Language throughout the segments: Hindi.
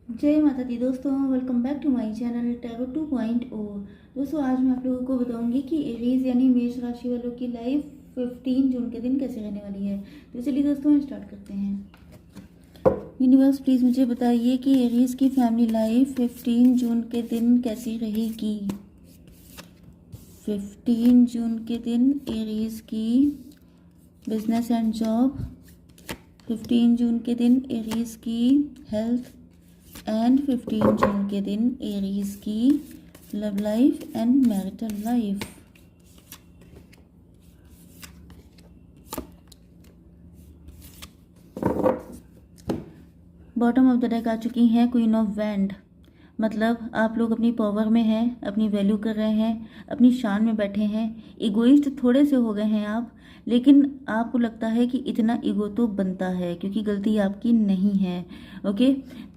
जय माता दी दोस्तों, welcome back to my channel tarot 2.0। दोस्तों, आज मैं आप लोगों को बताऊंगी कि एरीज यानी मेष राशि वालों की लाइफ 15 जून के दिन कैसे रहने वाली है। तो चलिए दोस्तों, हम स्टार्ट करते हैं। यूनिवर्स प्लीज़ मुझे बताइए कि एरीज की फैमिली लाइफ 15 जून के दिन कैसी रहेगी। 15 जून के दिन एरीज की बिजनेस एंड जॉब, 15 जून के दिन एरीज की हेल्थ एंड 15 जून के दिन एरीज की love life and marital life. Bottom of the deck आ चुकी हैं क्वीन ऑफ वैंड। मतलब आप लोग अपनी पावर में हैं, अपनी वैल्यू कर रहे हैं, अपनी शान में बैठे हैं। इगोइस्ट थोड़े से हो गए हैं आप, लेकिन आपको लगता है कि इतना ईगो तो बनता है क्योंकि गलती आपकी नहीं है। ओके,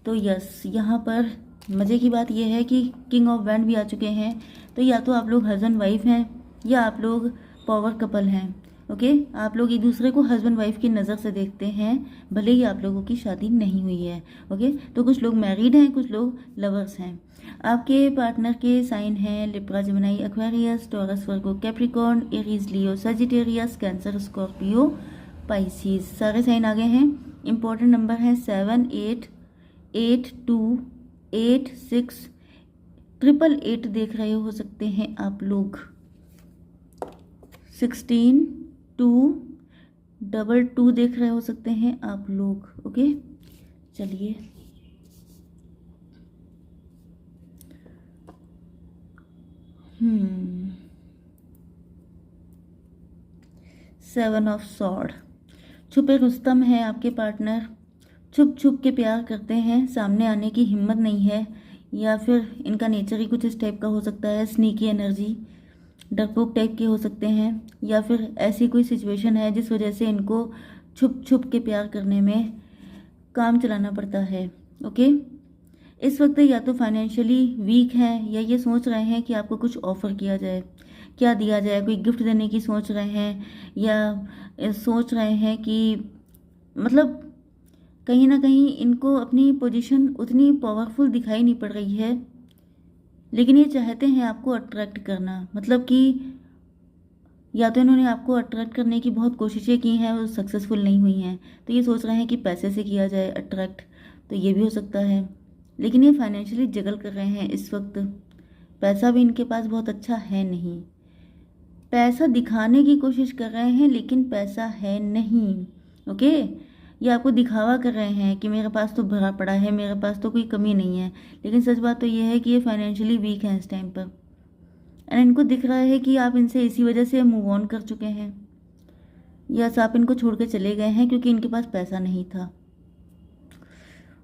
तो यस, यहाँ पर मज़े की बात यह है कि किंग ऑफ वैंड भी आ चुके हैं। तो या तो आप लोग हस्बैंड वाइफ हैं या आप लोग पावर कपल हैं। ओके, आप लोग एक दूसरे को हस्बैंड वाइफ की नज़र से देखते हैं, भले ही आप लोगों की शादी नहीं हुई है। ओके, तो कुछ लोग मैरिड हैं, कुछ लोग लवर्स हैं। आपके पार्टनर के साइन हैं लिब्रा, जेमिनी, एक्वेरियस, टॉरस, वर्गो, कैप्रिकॉर्न, एरीज, लियो, सजिटेरियस, कैंसर, स्कॉर्पियो, पाइसिस। सारे साइन आ गए हैं। इंपॉर्टेंट नंबर है 7, 8, 8, 2, 8, 6, 888 देख रहे हो सकते हैं आप लोग। 16, 2, 22 देख रहे हो सकते हैं आप लोग। ओके, चलिए सेवन ऑफ सॉर्ड। छुपे रुस्तम है आपके पार्टनर, छुप छुप के प्यार करते हैं, सामने आने की हिम्मत नहीं है, या फिर इनका नेचर ही कुछ इस टाइप का हो सकता है। स्नीकी एनर्जी, डरपोक टाइप के हो सकते हैं, या फिर ऐसी कोई सिचुएशन है जिस वजह से इनको छुप छुप के प्यार करने में काम चलाना पड़ता है। ओके, इस वक्त या तो फाइनेंशियली वीक हैं या ये सोच रहे हैं कि आपको कुछ ऑफ़र किया जाए, क्या दिया जाए, कोई गिफ्ट देने की सोच रहे हैं, या सोच रहे हैं कि मतलब कहीं ना कहीं इनको अपनी पोजीशन उतनी पावरफुल दिखाई नहीं पड़ रही है, लेकिन ये चाहते हैं आपको अट्रैक्ट करना। मतलब कि या तो इन्होंने आपको अट्रैक्ट करने की बहुत कोशिशें की हैं और सक्सेसफुल नहीं हुई हैं, तो ये सोच रहे हैं कि पैसे से किया जाए अट्रैक्ट, तो ये भी हो सकता है। लेकिन ये फाइनेंशियली जगल कर रहे हैं इस वक्त। पैसा भी इनके पास बहुत अच्छा है नहीं, पैसा दिखाने की कोशिश कर रहे हैं लेकिन पैसा है नहीं। ओके, ये आपको दिखावा कर रहे हैं कि मेरे पास तो भरा पड़ा है, मेरे पास तो कोई कमी नहीं है, लेकिन सच बात तो ये है कि ये फाइनेंशियली वीक हैं इस टाइम पर। एंड इनको दिख रहा है कि आप इनसे इसी वजह से मूव ऑन कर चुके हैं, या आप इनको छोड़ के चले गए हैं क्योंकि इनके पास पैसा नहीं था।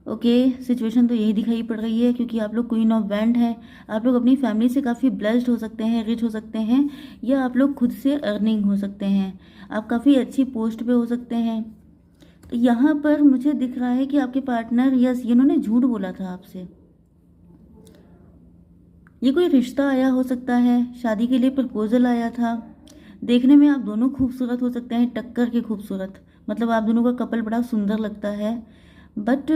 ओके, सिचुएशन तो यही दिखाई पड़ रही है क्योंकि आप लोग क्वीन ऑफ वैंड हैं। आप लोग अपनी फैमिली से काफ़ी ब्लेस्ड हो सकते हैं, रिच हो सकते हैं, या आप लोग खुद से अर्निंग हो सकते हैं, आप काफ़ी अच्छी पोस्ट पे हो सकते हैं। तो यहाँ पर मुझे दिख रहा है कि आपके पार्टनर, यस, इन्होंने झूठ बोला था आपसे। ये कोई रिश्ता आया हो सकता है, शादी के लिए प्रपोजल आया था। देखने में आप दोनों खूबसूरत हो सकते हैं, टक्कर के खूबसूरत, मतलब आप दोनों का कपल बड़ा सुंदर लगता है। बट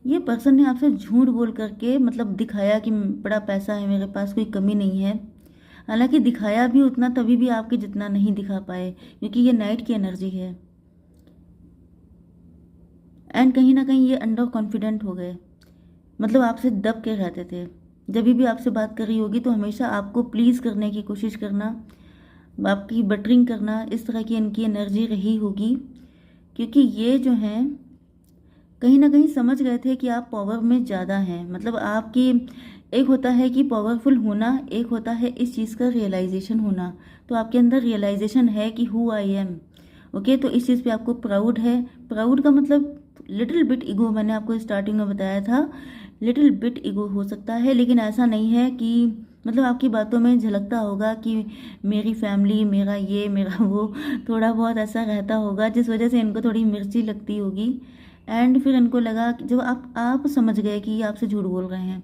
ये पर्सन ने आपसे झूठ बोल करके मतलब दिखाया कि बड़ा पैसा है मेरे पास, कोई कमी नहीं है। हालांकि दिखाया भी उतना तभी भी आपके जितना नहीं दिखा पाए क्योंकि ये नाइट की एनर्जी है। एंड कहीं ना कहीं ये अंडर कॉन्फिडेंट हो गए, मतलब आपसे दब के रहते थे। जब भी आपसे बात कर रही होगी तो हमेशा आपको प्लीज़ करने की कोशिश करना, आपकी बटरिंग करना, इस तरह की इनकी एनर्जी रही होगी। क्योंकि ये जो हैं कहीं ना कहीं समझ गए थे कि आप पावर में ज़्यादा हैं। मतलब आपकी, एक होता है कि पावरफुल होना, एक होता है इस चीज़ का रियलाइजेशन होना। तो आपके अंदर रियलाइजेशन है कि हु आई एम। ओके, तो इस चीज़ पे आपको प्राउड है। प्राउड का मतलब लिटिल बिट ईगो, मैंने आपको स्टार्टिंग में बताया था, लिटिल बिट ईगो हो सकता है, लेकिन ऐसा नहीं है कि मतलब आपकी बातों में झलकता होगा कि मेरी फैमिली, मेरा ये, मेरा वो, थोड़ा बहुत ऐसा रहता होगा जिस वजह से इनको थोड़ी मिर्ची लगती होगी। एंड फिर इनको लगा कि जब आप समझ गए कि ये आपसे झूठ बोल रहे हैं,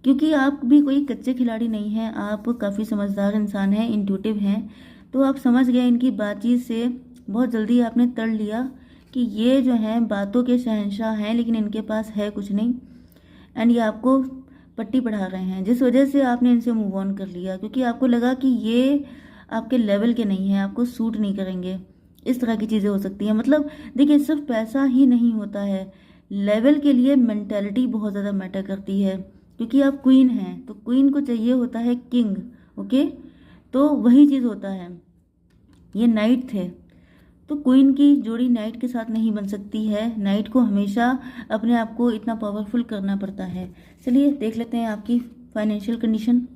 क्योंकि आप भी कोई कच्चे खिलाड़ी नहीं हैं, आप काफ़ी समझदार इंसान हैं, इंट्यूटिव हैं। तो आप समझ गए इनकी बातचीत से, बहुत जल्दी आपने तड़ लिया कि ये जो हैं बातों के शहंशाह हैं लेकिन इनके पास है कुछ नहीं। एंड ये आपको पट्टी पढ़ा रहे हैं, जिस वजह से आपने इनसे मूव ऑन कर लिया, क्योंकि आपको लगा कि ये आपके लेवल के नहीं हैं, आपको सूट नहीं करेंगे। इस तरह की चीज़ें हो सकती हैं। मतलब देखिए, सिर्फ पैसा ही नहीं होता है, लेवल के लिए मेंटेलिटी बहुत ज़्यादा मैटर करती है, क्योंकि आप क्वीन हैं तो क्वीन को चाहिए होता है किंग। ओके, तो वही चीज़ होता है। ये नाइट थे, तो क्वीन की जोड़ी नाइट के साथ नहीं बन सकती है। नाइट को हमेशा अपने आप को इतना पावरफुल करना पड़ता है। चलिए देख लेते हैं आपकी फाइनेंशियल कंडीशन।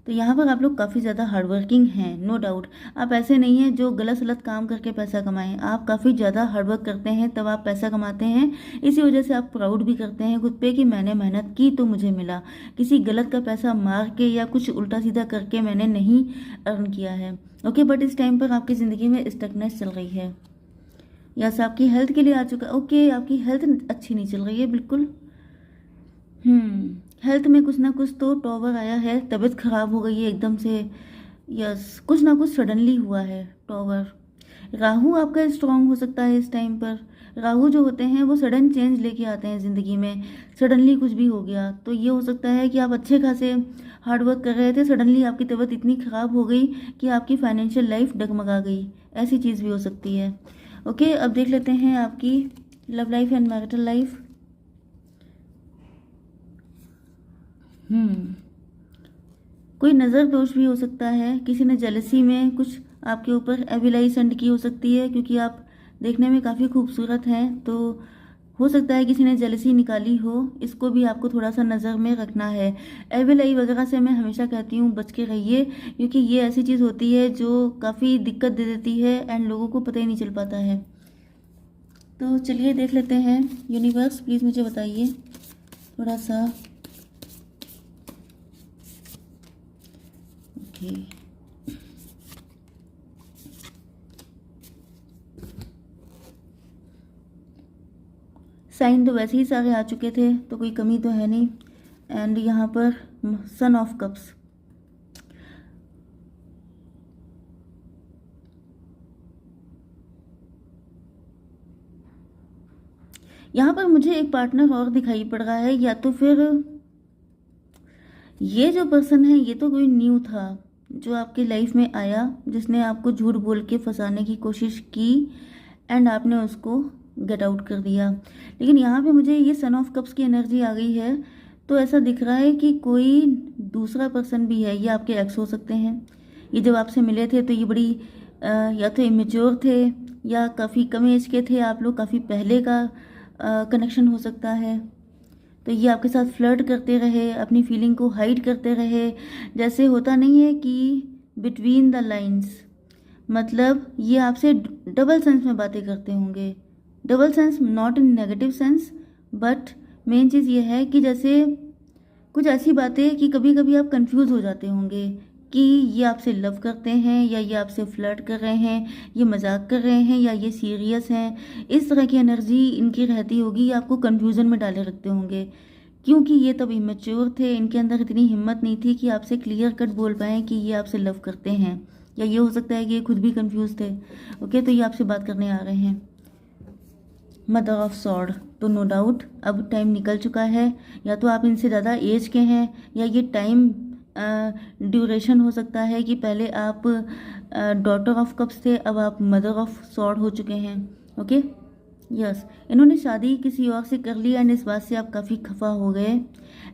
तो यहाँ पर आप लोग काफ़ी ज़्यादा हार्डवर्किंग हैं, नो डाउट। आप ऐसे नहीं हैं जो गलत सलत काम करके पैसा कमाएं, आप काफ़ी ज़्यादा हार्डवर्क करते हैं तब आप पैसा कमाते हैं। इसी वजह से आप प्राउड भी करते हैं खुद पे कि मैंने मेहनत की तो मुझे मिला, किसी गलत का पैसा मार के या कुछ उल्टा सीधा करके मैंने नहीं अर्न किया है। ओके, बट इस टाइम पर आपकी ज़िंदगी में स्टकनेस चल रही है। यस, आपकी हेल्थ के लिए आ चुका। ओके, आपकी हेल्थ अच्छी नहीं चल रही है बिल्कुल। हेल्थ में कुछ ना कुछ तो टॉवर आया है, तबीयत खराब हो गई है एकदम से। यस, कुछ ना कुछ सडनली हुआ है टॉवर। राहु आपका स्ट्रांग हो सकता है इस टाइम पर। राहु जो होते हैं वो सडन चेंज लेके आते हैं ज़िंदगी में। सडनली कुछ भी हो गया तो ये हो सकता है कि आप अच्छे खासे हार्डवर्क कर रहे थे, सडनली आपकी तबीयत इतनी ख़राब हो गई कि आपकी फाइनेंशियल लाइफ डगमगा गई। ऐसी चीज़ भी हो सकती है। ओके, अब देख लेते हैं आपकी love life and marital life. कोई नज़र दोष भी हो सकता है, किसी ने जेलसी में कुछ आपके ऊपर एविलाई सेंड की हो सकती है, क्योंकि आप देखने में काफ़ी खूबसूरत हैं, तो हो सकता है किसी ने जेलसी निकाली हो। इसको भी आपको थोड़ा सा नज़र में रखना है। एविलाई वगैरह से मैं हमेशा कहती हूँ बच के रहिए, क्योंकि ये ऐसी चीज़ होती है जो काफ़ी दिक्कत दे देती है एंड लोगों को पता ही नहीं चल पाता है। तो चलिए देख लेते हैं। यूनिवर्स प्लीज़ मुझे बताइए थोड़ा सा। ओके, साइन तो वैसे ही सारे आ चुके थे तो कोई कमी तो है नहीं। एंड यहाँ पर सन ऑफ कप्स। यहाँ पर मुझे एक पार्टनर और दिखाई पड़ रहा है, या तो फिर ये जो पर्सन है ये तो कोई न्यू था जो आपकी लाइफ में आया, जिसने आपको झूठ बोल के फंसाने की कोशिश की एंड आपने उसको गेट आउट कर दिया। लेकिन यहाँ पे मुझे ये सन ऑफ कप्स की एनर्जी आ गई है, तो ऐसा दिख रहा है कि कोई दूसरा पर्सन भी है। ये आपके एक्स हो सकते हैं। ये जब आपसे मिले थे तो ये बड़ी या तो इमेच्योर थे या काफ़ी कम एज के थे आप लोग, काफ़ी पहले का कनेक्शन हो सकता है। तो ये आपके साथ फ्लर्ट करते रहे, अपनी फीलिंग को हाइड करते रहे। जैसे होता नहीं है कि बिटवीन द लाइंस, मतलब ये आपसे डबल सेंस में बातें करते होंगे। Double sense not in negative sense, but main चीज़ ये है कि जैसे कुछ ऐसी बातें कि कभी कभी आप कंफ्यूज हो जाते होंगे कि ये आपसे लव करते हैं या ये आपसे फ्लर्ट कर रहे हैं, ये मजाक कर रहे हैं या ये सीरियस हैं। इस तरह की एनर्जी इनकी रहती होगी, आपको कंफ्यूजन में डाले रखते होंगे, क्योंकि ये तब इमेच्योर थे, इनके अंदर इतनी हिम्मत नहीं थी कि आपसे क्लियर कट बोल पाएँ कि ये आपसे लव करते हैं। या ये हो सकता है कि ये खुद भी कंफ्यूज थे। ओके, तो ये आपसे बात करने आ रहे हैं। मदर ऑफ सॉर्ड, तो नो डाउट अब टाइम निकल चुका है। या तो आप इनसे ज़्यादा एज के हैं या ये टाइम ड्यूरेशन हो सकता है कि पहले आप डॉटर ऑफ कप्स थे, अब आप मदर ऑफ सॉर्ड हो चुके हैं। ओके, यस, इन्होंने शादी किसी और से कर ली एंड इस बात से आप काफ़ी खफा हो गए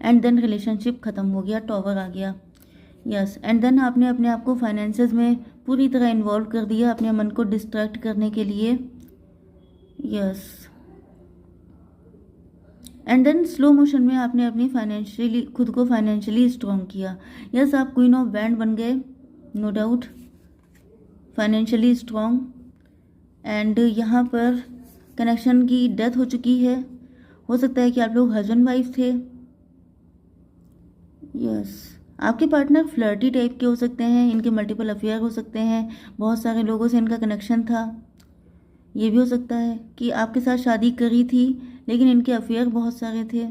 एंड देन रिलेशनशिप ख़त्म हो गया, टॉवर आ गया। यस, एंड देन आपने अपने आप को फाइनेंसेस में पूरी तरह इन्वॉल्व कर दिया अपने मन को डिस्ट्रैक्ट करने के लिए। Yes, and then slow motion में आपने अपनी फाइनेंशियली खुद को फाइनेंशियली स्ट्रॉन्ग किया। यस, आप क्वीन ऑफ बैंड बन गए, no doubt, financially strong. And यहाँ पर कनेक्शन की डेथ हो चुकी है। हो सकता है कि आप लोग हस्बैंड वाइफ थे। यस, आपके पार्टनर फ्लर्टी टाइप के हो सकते हैं, इनके मल्टीपल अफेयर हो सकते हैं, बहुत सारे लोगों से इनका कनेक्शन था। ये भी हो सकता है कि आपके साथ शादी करी थी लेकिन इनके अफेयर बहुत सारे थे।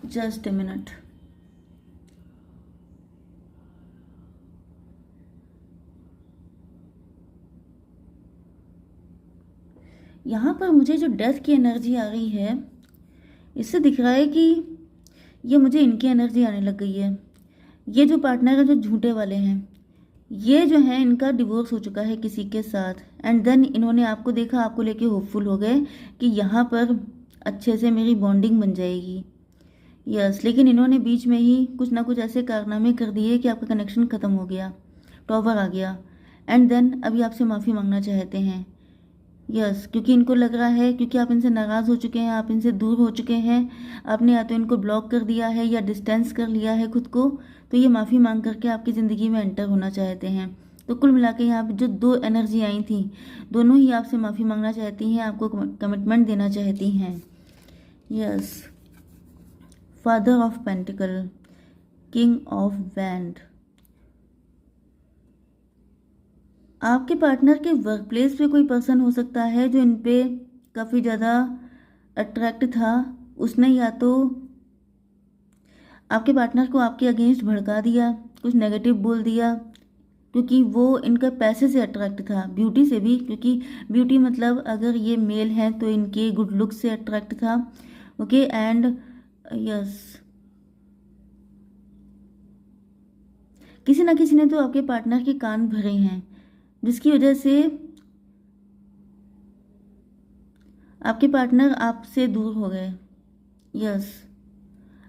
Just a minute. यहाँ पर मुझे जो डेथ की एनर्जी आ रही है, इससे दिख रहा है कि ये मुझे इनकी एनर्जी आने लग गई है। ये जो पार्टनर है जो झूठे वाले हैं, ये जो है इनका डिवोर्स हो चुका है किसी के साथ, एंड देन इन्होंने आपको देखा, आपको लेके होपफुल हो गए कि यहाँ पर अच्छे से मेरी बॉन्डिंग बन जाएगी। यस, लेकिन इन्होंने बीच में ही कुछ ना कुछ ऐसे कारनामे कर दिए कि आपका कनेक्शन ख़त्म हो गया, टॉवर आ गया, एंड देन अभी आपसे माफ़ी मांगना चाहते हैं। यस, क्योंकि इनको लग रहा है, क्योंकि आप इनसे नाराज़ हो चुके हैं, आप इनसे दूर हो चुके हैं, आपने या तो इनको ब्लॉक कर दिया है या डिस्टेंस कर लिया है खुद को, तो ये माफ़ी मांग करके आपकी ज़िंदगी में एंटर होना चाहते हैं। तो कुल मिला के यहाँ पर जो दो एनर्जी आई थी, दोनों ही आपसे माफ़ी मांगना चाहती हैं, आपको कमिटमेंट देना चाहती हैं। Yes, father of pentacle, king of wand. आपके पार्टनर के वर्क प्लेस पे कोई पर्सन हो सकता है जो इन पे काफ़ी ज़्यादा अट्रैक्ट था। उसने या तो आपके पार्टनर को आपके अगेंस्ट भड़का दिया, कुछ नेगेटिव बोल दिया, क्योंकि वो इनका पैसे से अट्रैक्ट था, ब्यूटी से भी, क्योंकि ब्यूटी मतलब अगर ये मेल हैं तो इनके गुड लुक से अट्रैक्ट था। ओके, एंड यस, किसी ना किसी ने तो आपके पार्टनर के कान भरे हैं, जिसकी वजह से आपके पार्टनर आपसे दूर हो गए। यस,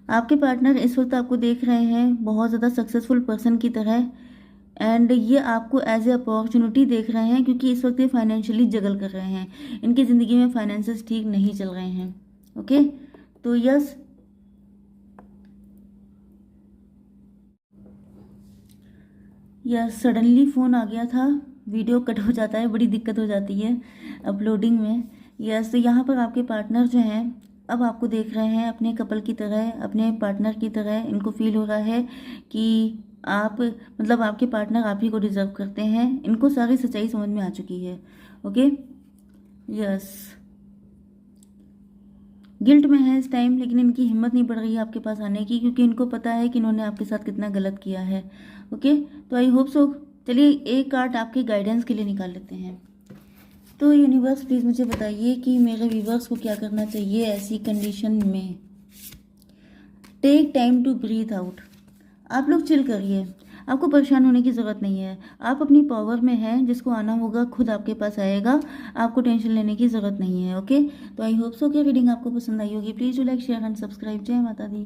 आपके पार्टनर इस वक्त आपको देख रहे हैं बहुत ज़्यादा सक्सेसफुल पर्सन की तरह, एंड ये आपको एज ए अपॉर्चुनिटी देख रहे हैं, क्योंकि इस वक्त ये फाइनेंशियली जगल कर रहे हैं, इनकी ज़िंदगी में फाइनेंसेस ठीक नहीं चल रहे हैं। ओके, तो यस, सडनली फ़ोन आ गया था, वीडियो कट हो जाता है, बड़ी दिक्कत हो जाती है अपलोडिंग में। यस, तो यहाँ पर आपके पार्टनर जो हैं अब आपको देख रहे हैं अपने कपल की तरह, अपने पार्टनर की तरह। इनको फील हो रहा है कि आप, मतलब आपके पार्टनर आप ही को डिज़र्व करते हैं। इनको सारी सच्चाई समझ में आ चुकी है। ओके, यस, गिल्ट में है इस टाइम, लेकिन इनकी हिम्मत नहीं पड़ रही है आपके पास आने की, क्योंकि इनको पता है कि इन्होंने आपके साथ कितना गलत किया है। ओके, तो आई होप सो। चलिए एक कार्ड आपके गाइडेंस के लिए निकाल लेते हैं। तो यूनिवर्स प्लीज़ मुझे बताइए कि मेरे व्यूवर्स को क्या करना चाहिए ऐसी कंडीशन में। Take time to breathe out. आप लोग चिल करिए, आपको परेशान होने की ज़रूरत नहीं है। आप अपनी पावर में हैं, जिसको आना होगा खुद आपके पास आएगा, आपको टेंशन लेने की ज़रूरत नहीं है। ओके, तो आई होप सो कि रीडिंग आपको पसंद आई होगी। Please do like, share and subscribe. जय माता दी।